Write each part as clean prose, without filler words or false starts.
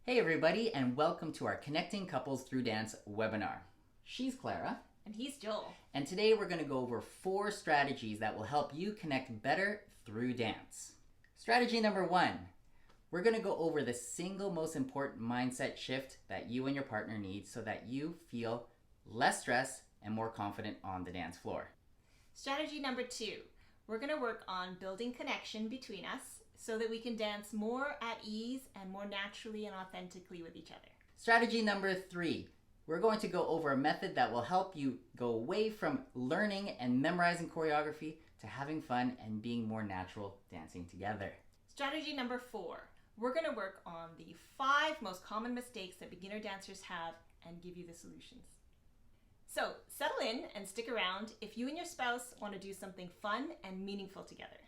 Hey everybody, and welcome to our Connecting Couples Through Dance webinar. She's Clara. And he's Joel. And today we're going to go over 4 strategies that will help you connect better through dance. Strategy number 1. We're going to go over the single most important mindset shift that you and your partner need so that you feel less stress and more confident on the dance floor. Strategy number 2. We're going to work on building connection between us so that we can dance more at ease and more naturally and authentically with each other. Strategy number 3. We're going to go over a method that will help you go away from learning and memorizing choreography to having fun and being more natural dancing together. Strategy number 4. We're going to work on the 5 most common mistakes that beginner dancers have and give you the solutions. So settle in and stick around if you and your spouse want to do something fun and meaningful together.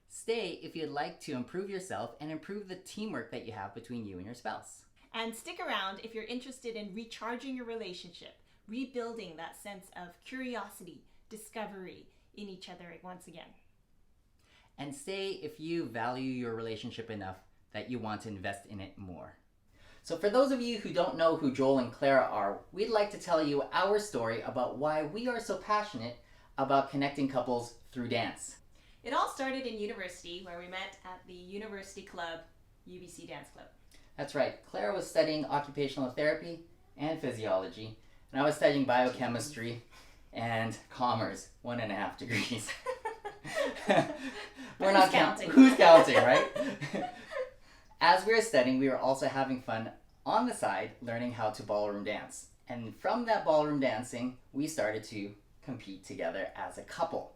Stay if you'd like to improve yourself and improve the teamwork that you have between you and your spouse. And stick around if you're interested in recharging your relationship, rebuilding that sense of curiosity, discovery in each other once again. And stay if you value your relationship enough that you want to invest in it more. So for those of you who don't know who Joel and Clara are, we'd like to tell you our story about why we are so passionate about connecting couples through dance. It all started in university where we met at the University Club, UBC Dance Club. That's right. Clara was studying occupational therapy and physiology, and I was studying biochemistry and commerce, 1.5 degrees. We're not counting. Who's counting, right? As we were studying, we were also having fun on the side, learning how to ballroom dance. And from that ballroom dancing, we started to compete together as a couple.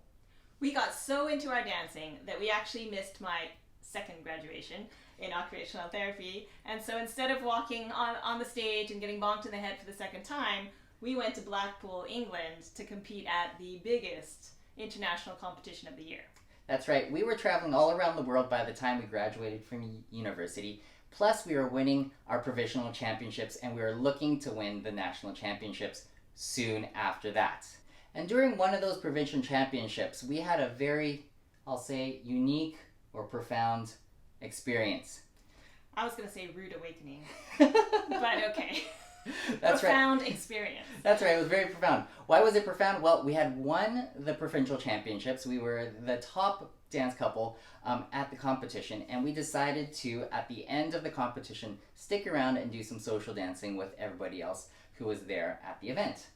We got so into our dancing that we actually missed my second graduation in occupational therapy. And so instead of walking on the stage and getting bonked in the head for the second time, we went to Blackpool, England to compete at the biggest international competition of the year. That's right. We were traveling all around the world by the time we graduated from university. Plus, we were winning our provincial championships, and we were looking to win the national championships soon after that. And during one of those provincial championships, we had a very, I'll say, unique or profound experience. I was going to say rude awakening, but okay. That's profound right. experience. That's right. It was very profound. Why was it profound? Well, we had won the provincial championships. We were the top dance couple at the competition, and we decided to, at the end of the competition, stick around and do some social dancing with everybody else who was there at the event.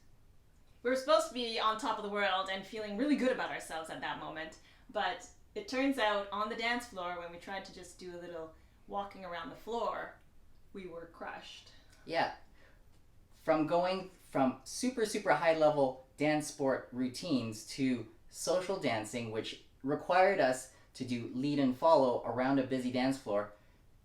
We were supposed to be on top of the world and feeling really good about ourselves at that moment, but it turns out on the dance floor, when we tried to just do a little walking around the floor, we were crushed. Yeah. From going from super high level dance sport routines to social dancing, which required us to do lead and follow around a busy dance floor,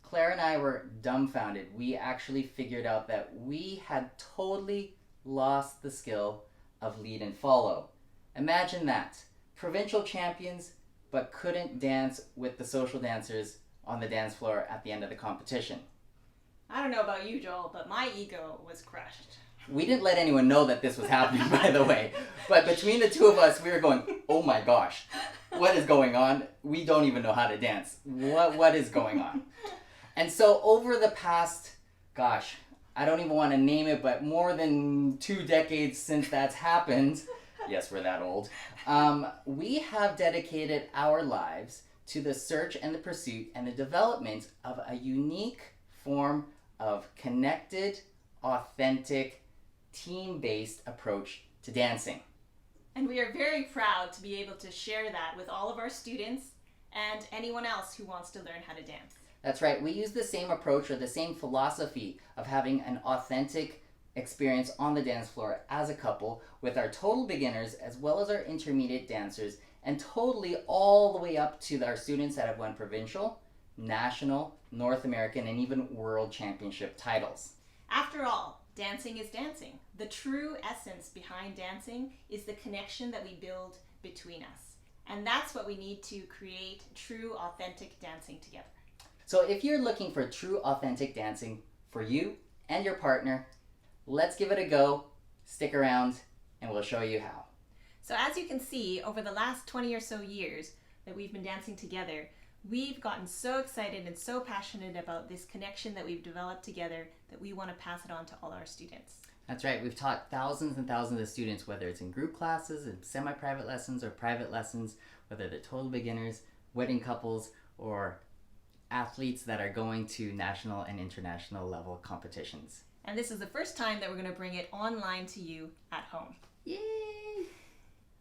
Claire and I were dumbfounded. We actually figured out that we had totally lost the skill of lead and follow. Imagine that. Provincial champions, but couldn't dance with the social dancers on the dance floor at the end of the competition. I don't know about you, Joel, but my ego was crushed. We didn't let anyone know that this was happening, by the way. But between the two of us, we were going, oh my gosh, what is going on? We don't even know how to dance. What is going on? And so over the past, gosh, I don't even want to name it, but more than 2 decades since that's happened, yes, we're that old, we have dedicated our lives to the search and the pursuit and the development of a unique form of connected, authentic, team-based approach to dancing. And we are very proud to be able to share that with all of our students and anyone else who wants to learn how to dance. That's right. We use the same approach or the same philosophy of having an authentic experience on the dance floor as a couple with our total beginners as well as our intermediate dancers, and totally all the way up to our students that have won provincial, national, North American, and even world championship titles. After all, dancing is dancing. The true essence behind dancing is the connection that we build between us. And that's what we need to create true, authentic dancing together. So if you're looking for true, authentic dancing for you and your partner, let's give it a go. Stick around and we'll show you how. So as you can see, over the last 20 or so years that we've been dancing together, We've gotten so excited and so passionate about this connection that we've developed together that we want to pass it on to all our students. That's right. We've taught thousands and thousands of students, whether it's in group classes, in semi-private lessons, or private lessons, whether they're total beginners, wedding couples, or athletes that are going to national and international level competitions. And this is the first time that we're going to bring it online to you at home. Yay!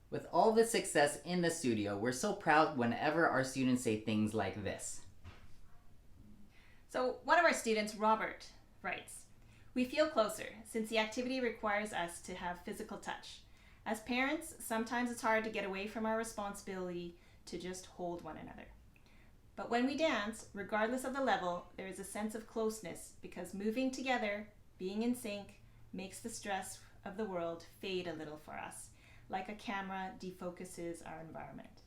With all the success in the studio, we're so proud whenever our students say things like this. So one of our students, Robert, writes, "We feel closer since the activity requires us to have physical touch. As parents, sometimes it's hard to get away from our responsibility to just hold one another. But when we dance, regardless of the level, there is a sense of closeness because moving together, being in sync, makes the stress of the world fade a little for us, like a camera defocuses our environment."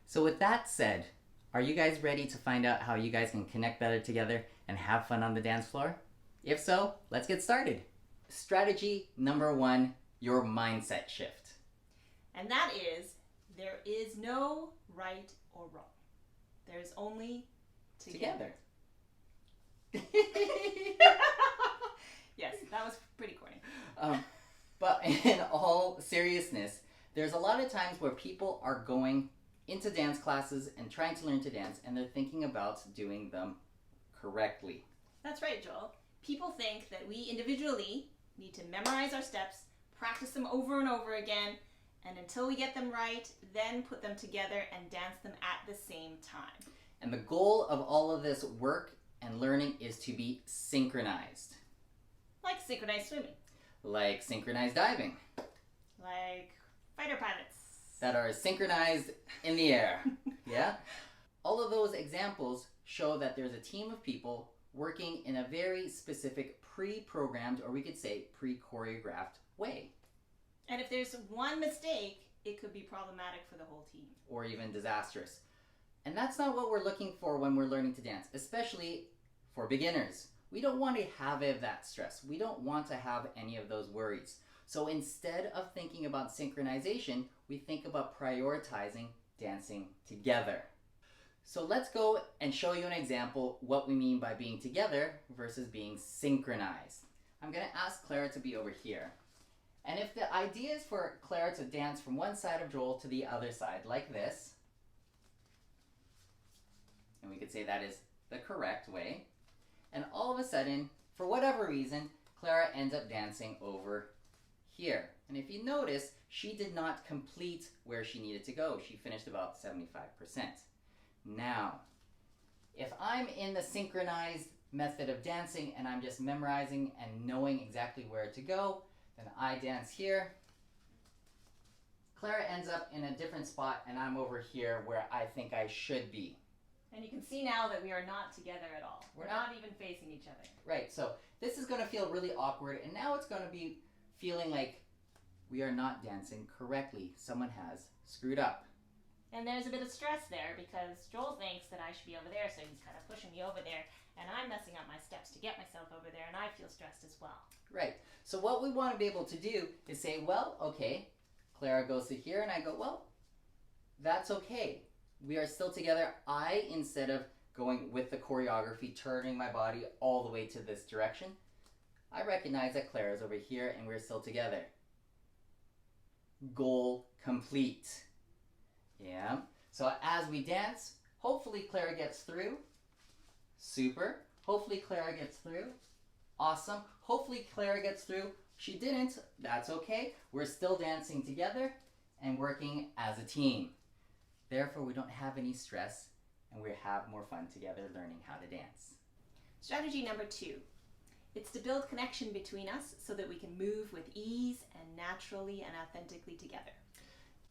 So with that said, are you guys ready to find out how you guys can connect better together and have fun on the dance floor? If so, let's get started. Strategy number 1, your mindset shift. And that is, there is no right or wrong. There is only together. Yes, that was pretty corny. But in all seriousness, there's a lot of times where people are going into dance classes and trying to learn to dance, and they're thinking about doing them correctly. That's right, Joel. People think that we individually need to memorize our steps, practice them over and over again, and until we get them right, then put them together and dance them at the same time. And the goal of all of this work and learning is to be synchronized. Like synchronized swimming. Like synchronized diving. Like fighter pilots. That are synchronized in the air. Yeah? All of those examples show that there's a team of people working in a very specific pre-programmed, or we could say pre-choreographed way. And if there's one mistake, it could be problematic for the whole team. Or even disastrous. And that's not what we're looking for when we're learning to dance, especially for beginners. We don't want to have that stress. We don't want to have any of those worries. So instead of thinking about synchronization, we think about prioritizing dancing together. So let's go and show you an example what we mean by being together versus being synchronized. I'm going to ask Clara to be over here. And if the idea is for Clara to dance from one side of Joel to the other side, like this, and we could say that is the correct way, and all of a sudden, for whatever reason, Clara ends up dancing over here. And if you notice, she did not complete where she needed to go. She finished about 75%. Now, if I'm in the synchronized method of dancing and I'm just memorizing and knowing exactly where to go, then I dance here. Clara ends up in a different spot and I'm over here where I think I should be. And you can see now that we are not together at all. We're not even facing each other. Right, so this is going to feel really awkward, and now it's going to be feeling like we are not dancing correctly. Someone has screwed up. And there's a bit of stress there because Joel thinks that I should be over there, so he's kind of pushing me over there, and I'm messing up my steps to get myself over there, and I feel stressed as well. Right, so what we want to be able to do is say, well, okay, Clara goes to here, and I go, well, that's okay. We are still together. I, instead of going with the choreography, turning my body all the way to this direction, I recognize that Clara's over here and we're still together. Goal complete. Yeah. So as we dance, hopefully Clara gets through. Super. Hopefully Clara gets through. Awesome. Hopefully Clara gets through. She didn't. That's okay. We're still dancing together and working as a team. Therefore, we don't have any stress and we have more fun together learning how to dance. Strategy number 2. It's to build connection between us so that we can move with ease and naturally and authentically together.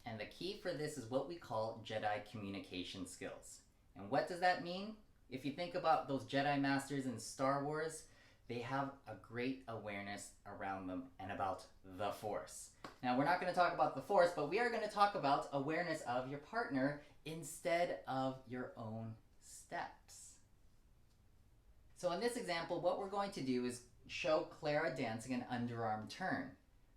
And the key for this is what we call Jedi communication skills. And what does that mean? If you think about those Jedi Masters in Star Wars, they have a great awareness around them and about the Force. Now, we're not going to talk about the Force, but we are going to talk about awareness of your partner instead of your own steps. So in this example, what we're going to do is show Clara dancing an underarm turn.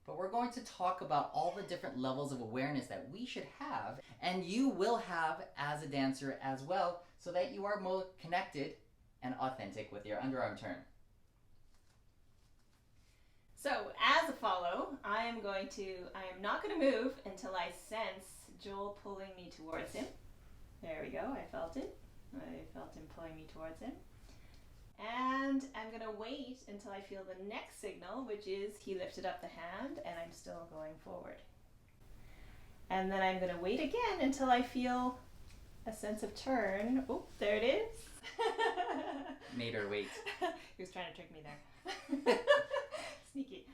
but we're going to talk about all the different levels of awareness that we should have and you will have as a dancer as well, so that you are more connected and authentic with your underarm turn. So as a follow, I am not going to move until I sense Joel pulling me towards him. There we go, I felt it. I felt him pulling me towards him. And I'm going to wait until I feel the next signal, which is he lifted up the hand and I'm still going forward. And then I'm going to wait again until I feel a sense of turn. Oh, there it is. Made her wait. He was trying to trick me there. Sneaky.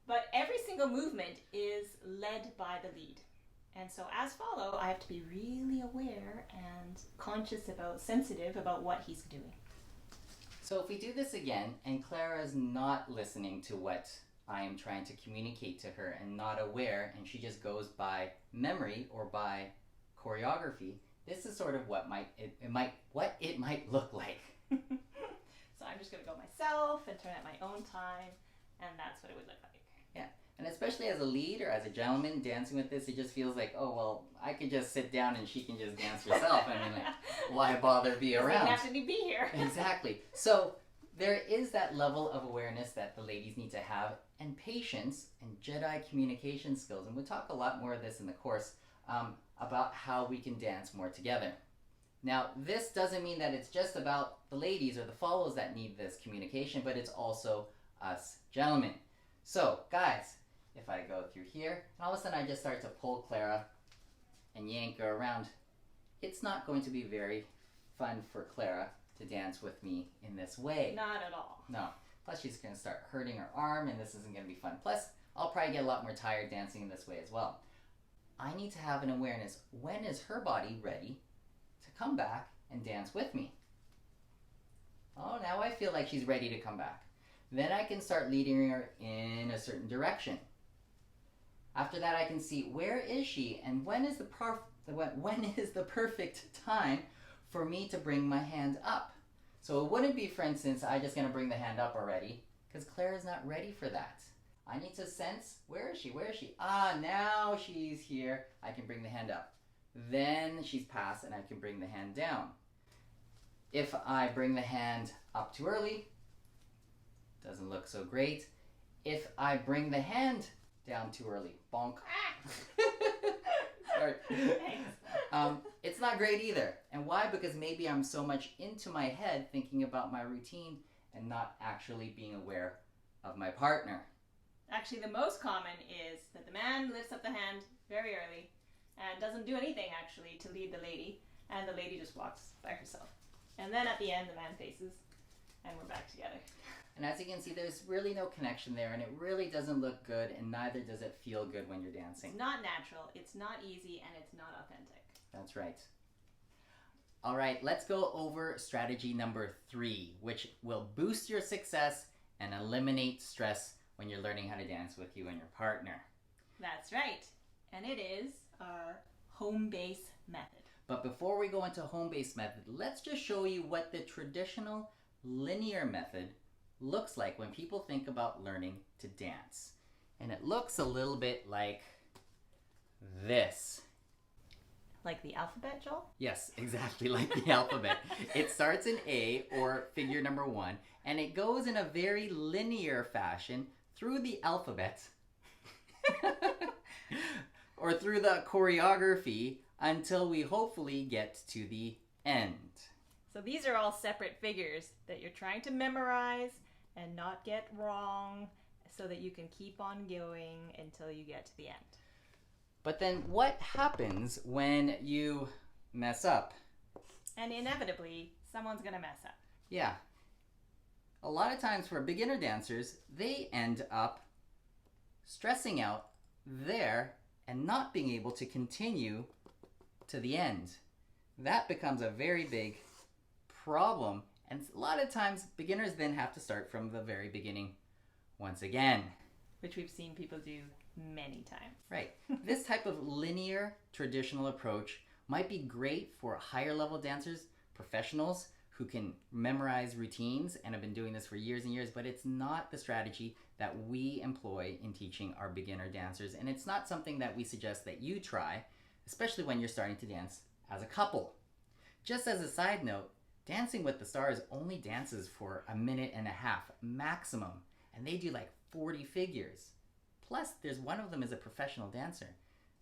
But every single movement is led by the lead. And so as follow, I have to be really aware and sensitive about what he's doing. So if we do this again, and Clara is not listening to what I am trying to communicate to her and not aware, and she just goes by memory or by choreography, this is sort of what it might look like. So I'm just going to go myself and turn at my own time, and that's what it would look like. Yeah. And especially as a lead or as a gentleman dancing with this, it just feels like, oh, well, I could just sit down and she can just dance herself. I mean, like, why bother be around? Doesn't have to be here. Exactly. So there is that level of awareness that the ladies need to have, and patience and Jedi communication skills. And we'll talk a lot more of this in the course about how we can dance more together. Now, this doesn't mean that it's just about the ladies or the follows that need this communication, but it's also us gentlemen. So, guys, if I go through here, and all of a sudden I just start to pull Clara and yank her around, it's not going to be very fun for Clara to dance with me in this way. Not at all. No. Plus she's going to start hurting her arm, and this isn't going to be fun. Plus, I'll probably get a lot more tired dancing in this way as well. I need to have an awareness. When is her body ready to come back and dance with me? Oh, now I feel like she's ready to come back. Then I can start leading her in a certain direction. After that, I can see where is she and when is the perfect time for me to bring my hand up. So it wouldn't be, for instance, I just going to bring the hand up already, because Clara's not ready for that. I need to sense, where is she? Where is she? Ah, now she's here. I can bring the hand up. Then she's past and I can bring the hand down. If I bring the hand up too early, doesn't look so great. If I bring the hand down too early, bonk. Sorry. It's not great either. And why? Because maybe I'm so much into my head thinking about my routine and not actually being aware of my partner. Actually, the most common is that the man lifts up the hand very early and doesn't do anything actually to lead the lady, and the lady just walks by herself. And then at the end, the man faces, and we're back together. And as you can see, there's really no connection there, and it really doesn't look good, and neither does it feel good when you're dancing. It's not natural, it's not easy, and it's not authentic. That's right. All right, let's go over strategy number 3, which will boost your success and eliminate stress when you're learning how to dance with you and your partner. That's right. And it is our home base method. But before we go into home base method, let's just show you what the traditional linear method looks like when people think about learning to dance. And it looks a little bit like this. Like the alphabet, Joel? Yes, exactly like the alphabet. It starts in A, or figure number 1, and it goes in a very linear fashion through the alphabet or through the choreography until we hopefully get to the end. So these are all separate figures that you're trying to memorize and not get wrong so that you can keep on going until you get to the end. But then what happens when you mess up? And inevitably, someone's going to mess up. Yeah. A lot of times for beginner dancers, they end up stressing out there and not being able to continue to the end. That becomes a very big problem. And a lot of times, beginners then have to start from the very beginning once again. Which we've seen people do many times. Right. This type of linear traditional approach might be great for higher level dancers, professionals who can memorize routines and have been doing this for years and years, but it's not the strategy that we employ in teaching our beginner dancers, and it's not something that we suggest that you try, especially when you're starting to dance as a couple. Just as a side note, Dancing with the Stars only dances for 1.5 minutes maximum, and they do like 40 figures. Plus, there's one of them is a professional dancer.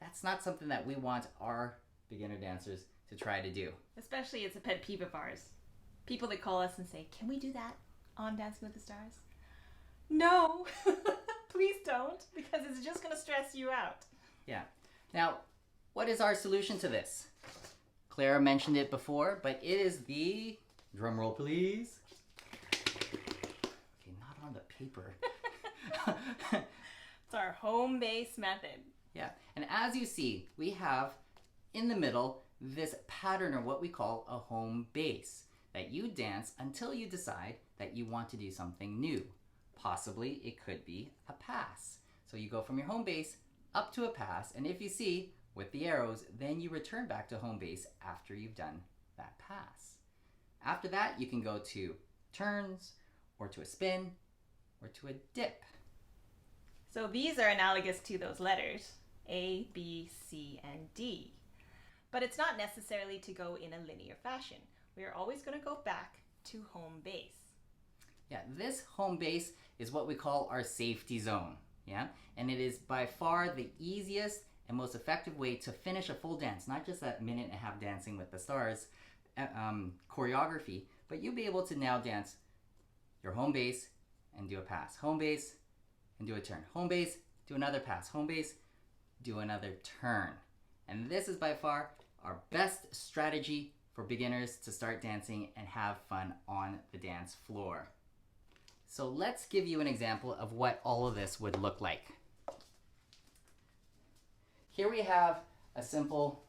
That's not something that we want our beginner dancers to try to do. Especially it's a pet peeve of ours. People that call us and say, can we do that on Dancing with the Stars? No, please don't, because it's just going to stress you out. Yeah. Now, what is our solution to this? Clara mentioned it before, but it is the, drum roll please. Okay, not on the paper. It's our home base method. Yeah, and as you see, we have in the middle this pattern, or what we call a home base, that you dance until you decide that you want to do something new. Possibly it could be a pass. So you go from your home base up to a pass, and if you see with the arrows, then you return back to home base after you've done that pass. After that, you can go to turns, or to a spin, or to a dip. So these are analogous to those letters, A, B, C, and D. But it's not necessarily to go in a linear fashion. We are always going to go back to home base. Yeah, this home base is what we call our safety zone. Yeah, and it is by far the easiest and most effective way to finish a full dance, not just that 1.5 minute Dancing with the Stars choreography, but you'll be able to now dance your home base and do a pass, home base and do a turn, home base, do another pass, home base, do another turn. And this is by far our best strategy for beginners to start dancing and have fun on the dance floor. So let's give you an example of what all of this would look like. Here we have a simple,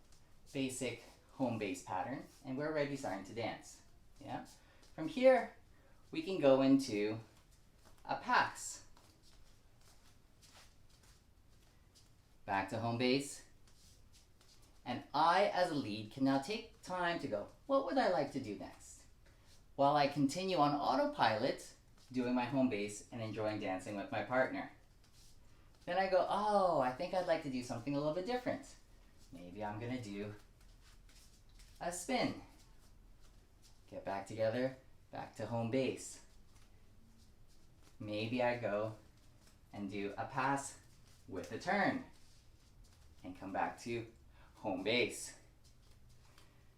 basic home base pattern, and we're already starting to dance. Yeah. From here, we can go into a pass. Back to home base. And I, as a lead, can now take time to go, what would I like to do next? While I continue on autopilot, doing my home base and enjoying dancing with my partner. Then I go, oh, I think I'd like to do something a little bit different. Maybe I'm gonna do a spin. Get back together, back to home base. Maybe I go and do a pass with a turn and come back to home base.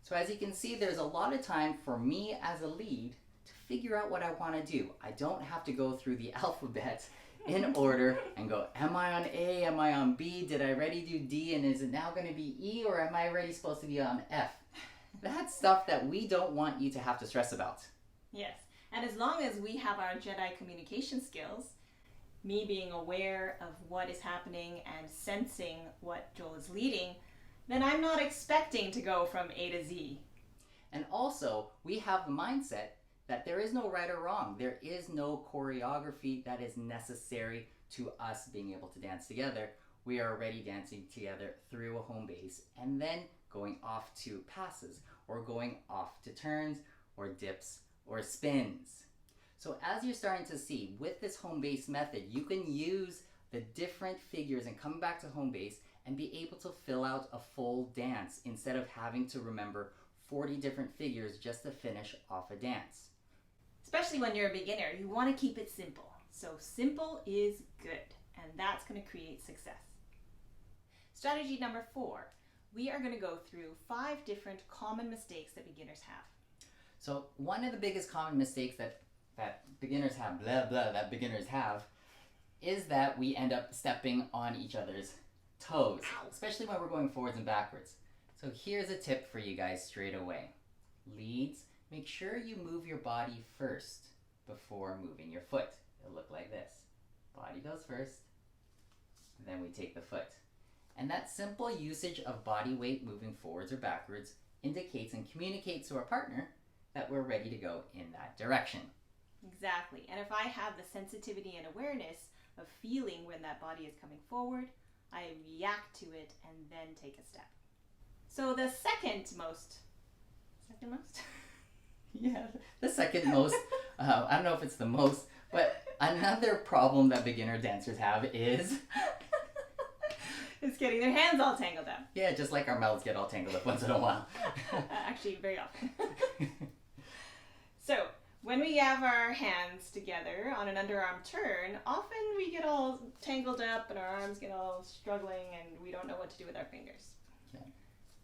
So as you can see, there's a lot of time for me as a lead to figure out what I want to do. I don't have to go through the alphabet in order and go, am I on A, am I on B, did I already do D, and is it now going to be E, or am I already supposed to be on F? That's stuff that we don't want you to have to stress about. Yes, and as long as we have our Jedi communication skills, me being aware of what is happening and sensing what Joel is leading, then I'm not expecting to go from A to Z. And also, we have the mindset that there is no right or wrong. There is no choreography that is necessary to us being able to dance together. We are already dancing together through a home base and then going off to passes or going off to turns or dips or spins. So as you're starting to see with this home base method, you can use the different figures and come back to home base and be able to fill out a full dance instead of having to remember 40 different figures just to finish off a dance. Especially when you're a beginner, you want to keep it simple. So simple is good, and that's going to create success. Strategy number 4, we are going to go through 5 different common mistakes that beginners have. So one of the biggest common mistakes that beginners have, that beginners have, is that we end up stepping on each other's toes, especially when we're going forwards and backwards. So here's a tip for you guys straight away. Leads, make sure you move your body first before moving your foot. It'll look like this. Body goes first, then we take the foot. And that simple usage of body weight moving forwards or backwards indicates and communicates to our partner that we're ready to go in that direction. Exactly. And if I have the sensitivity and awareness of feeling when that body is coming forward, I react to it and then take a step. So the second most Yeah, the second most. I don't know if it's the most, but another problem that beginner dancers have is, It's getting their hands all tangled up. yeah, just like our mouths get all tangled up once in a while. Actually, very often. So, when we have our hands together on an underarm turn, often we get all tangled up and our arms get all struggling and we don't know what to do with our fingers. Okay.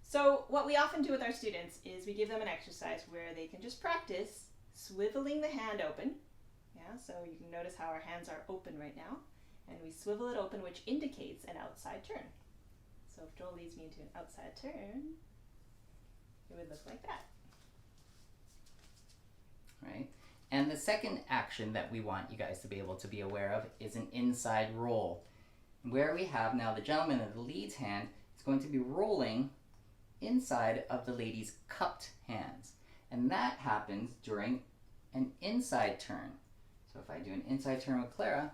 So, what we often do with our students is we give them an exercise where they can just practice swiveling the hand open. Yeah, so you can notice how our hands are open right now. And we swivel it open, which indicates an outside turn. So if Joel leads me into an outside turn, it would look like that. Right? And the second action that we want you guys to be able to be aware of is an inside roll. Where we have now the gentleman in the lead's hand is going to be rolling inside of the lady's cupped hands. And that happens during an inside turn. So if I do an inside turn with Clara,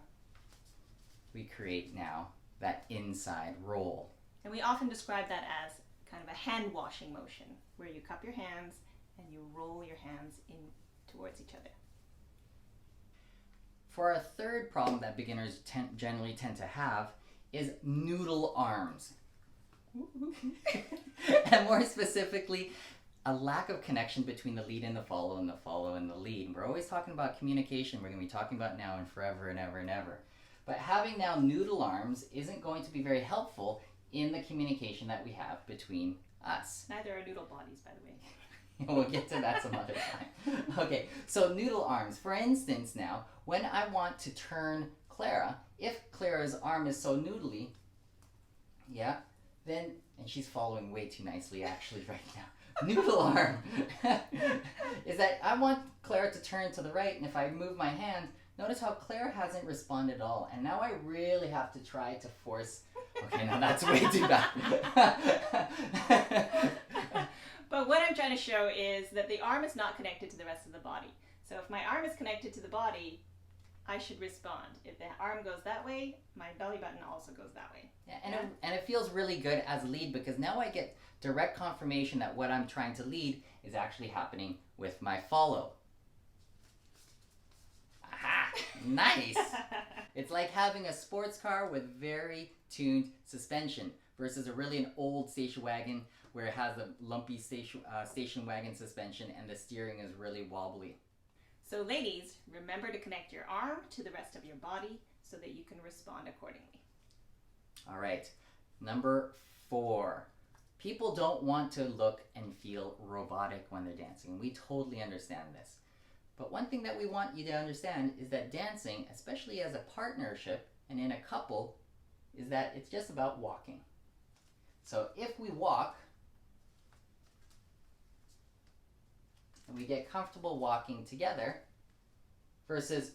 we create now that inside roll. And we often describe that as kind of a hand washing motion, where you cup your hands and you roll your hands in towards each other. For our third problem that beginners generally tend to have is noodle arms. And more specifically, a lack of connection between the lead and the follow and the follow and the lead. We're always talking about communication. We're going to be talking about now and forever and ever and ever. But having now noodle arms isn't going to be very helpful in the communication that we have between us. Neither are noodle bodies, by the way. We'll get to that some other time. Okay, so noodle arms. For instance now, when I want to turn Clara, if Clara's arm is so noodly, yeah, then, and she's following way too nicely actually right now. Noodle arm is that I want Clara to turn to the right, and if I move my hand, notice how Claire hasn't responded at all, and now I really have to try to force. Okay, now that's way too bad. But what I'm trying to show is that the arm is not connected to the rest of the body. So if my arm is connected to the body, I should respond. If the arm goes that way, my belly button also goes that way. Yeah, and it feels really good as a lead because now I get direct confirmation that what I'm trying to lead is actually happening with my follow. Aha! Nice! It's like having a sports car with very tuned suspension versus an old station wagon where it has a lumpy station wagon suspension and the steering is really wobbly. So ladies, remember to connect your arm to the rest of your body so that you can respond accordingly. All right, number 4. People don't want to look and feel robotic when they're dancing. We totally understand this. But one thing that we want you to understand is that dancing, especially as a partnership and in a couple, is that it's just about walking. So if we walk, and we get comfortable walking together versus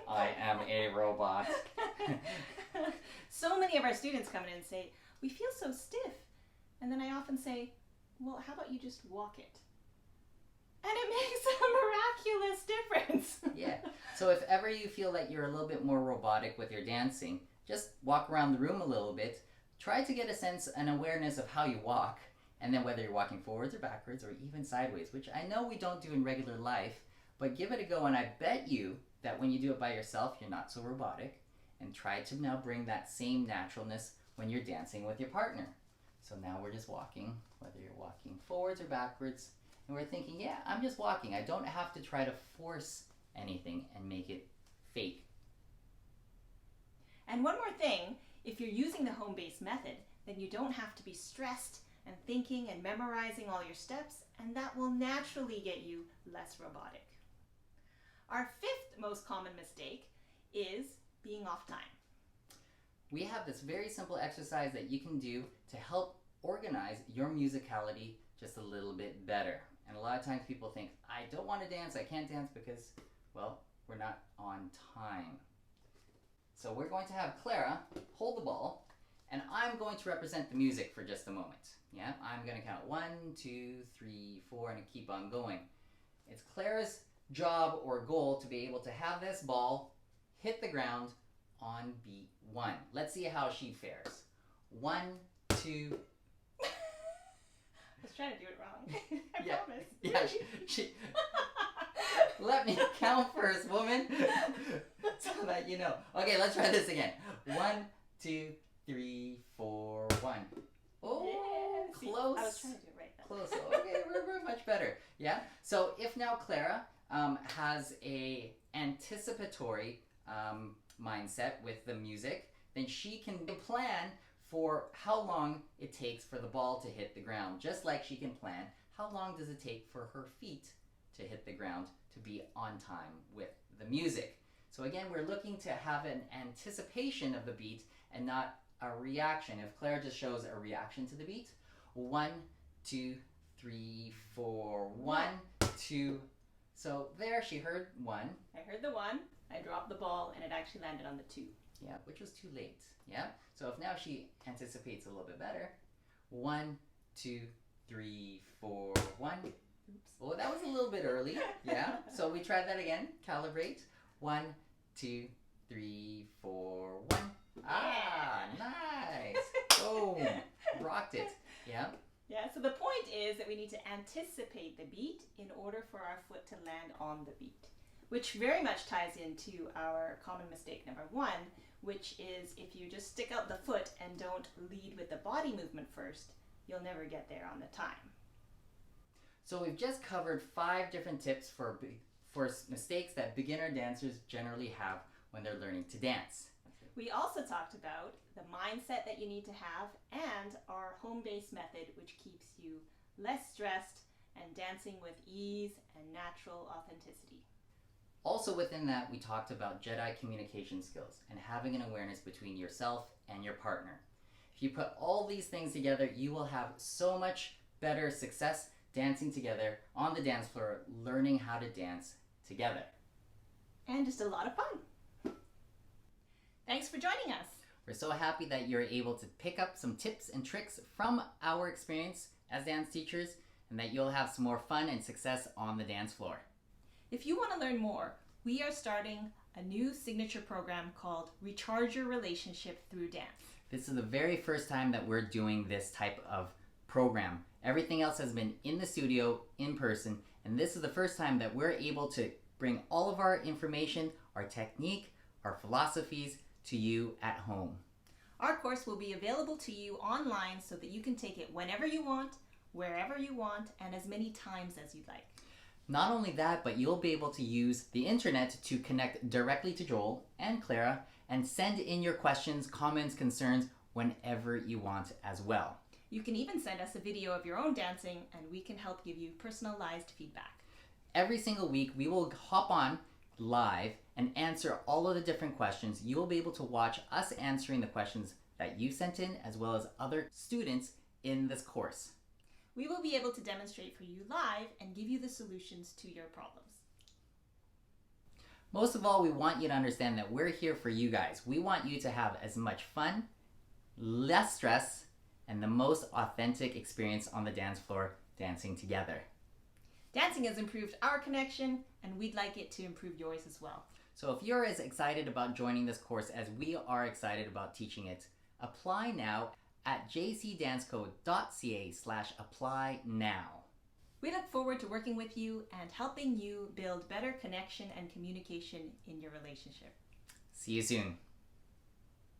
I am a robot. So many of our students come in and say, we feel so stiff. And then I often say, well, how about you just walk it? And it makes a miraculous difference. Yeah. So if ever you feel like you're a little bit more robotic with your dancing, just walk around the room a little bit. Try to get a sense and awareness of how you walk. And then whether you're walking forwards or backwards or even sideways, which I know we don't do in regular life, but give it a go. And I bet you that when you do it by yourself, you're not so robotic. And try to now bring that same naturalness when you're dancing with your partner. So now we're just walking, whether you're walking forwards or backwards. And we're thinking, yeah, I'm just walking. I don't have to try to force anything and make it fake. And one more thing, if you're using the home-based method, then you don't have to be stressed and thinking and memorizing all your steps, and that will naturally get you less robotic. Our 5th most common mistake is being off time. We have this very simple exercise that you can do to help organize your musicality just a little bit better. And a lot of times people think, I don't want to dance, I can't dance because, well, we're not on time. So we're going to have Clara hold the ball, and I'm going to represent the music for just a moment. Yeah, I'm going to count 1, 2, 3, 4, and keep on going. It's Clara's job or goal to be able to have this ball hit the ground on beat 1. Let's see how she fares. 1, 2. was trying to do it wrong. I Yeah. promise. Yeah, she let me count first, woman, so that you know. Okay, let's try this again. 1, 2, 3, 4, 1. Oh, Yeah, see, close. I was trying to do it right then. Close. Okay, we're much better. Yeah. So if now Clara has a anticipatory mindset with the music, then she can plan for how long it takes for the ball to hit the ground, just like she can plan how long does it take for her feet to hit the ground to be on time with the music. So again, we're looking to have an anticipation of the beat and not a reaction. If Clara just shows a reaction to the beat, 1, 2, 3, 4, 1, 2. So there, she heard 1. I heard the 1, I dropped the ball, and it actually landed on the 2. Yeah, which was too late. Yeah. So if now she anticipates a little bit better, 1, 2, 3, 4, 1. Oops. Oh, that was a little bit early. Yeah. So we tried that again. Calibrate. 1, 2, 3, 4, 1. Ah, nice. Boom. Rocked it. Yeah. Yeah, so the point is that we need to anticipate the beat in order for our foot to land on the beat, which very much ties into our common mistake number 1, which is if you just stick out the foot and don't lead with the body movement first, you'll never get there on the time. So we've just covered 5 different tips for mistakes that beginner dancers generally have when they're learning to dance. We also talked about the mindset that you need to have and our home-based method, which keeps you less stressed and dancing with ease and natural authenticity. Also within that, we talked about Jedi communication skills and having an awareness between yourself and your partner. If you put all these things together, you will have so much better success dancing together on the dance floor, learning how to dance together. And just a lot of fun. Thanks for joining us. We're so happy that you're able to pick up some tips and tricks from our experience as dance teachers and that you'll have some more fun and success on the dance floor. If you want to learn more, we are starting a new signature program called Recharge Your Relationship Through Dance. This is the very first time that we're doing this type of program. Everything else has been in the studio, in person, and this is the first time that we're able to bring all of our information, our technique, our philosophies to you at home. Our course will be available to you online so that you can take it whenever you want, wherever you want, and as many times as you'd like. Not only that, but you'll be able to use the internet to connect directly to Joel and Clara and send in your questions, comments, concerns whenever you want as well. You can even send us a video of your own dancing and we can help give you personalized feedback. Every single week we will hop on live and answer all of the different questions. You'll be able to watch us answering the questions that you sent in as well as other students in this course. We will be able to demonstrate for you live and give you the solutions to your problems. Most of all, we want you to understand that we're here for you guys. We want you to have as much fun, less stress, and the most authentic experience on the dance floor dancing together. Dancing has improved our connection and we'd like it to improve yours as well. So if you're as excited about joining this course as we are excited about teaching it, apply now at jcdancecode.ca/apply now. We look forward to working with you and helping you build better connection and communication in your relationship. See you soon.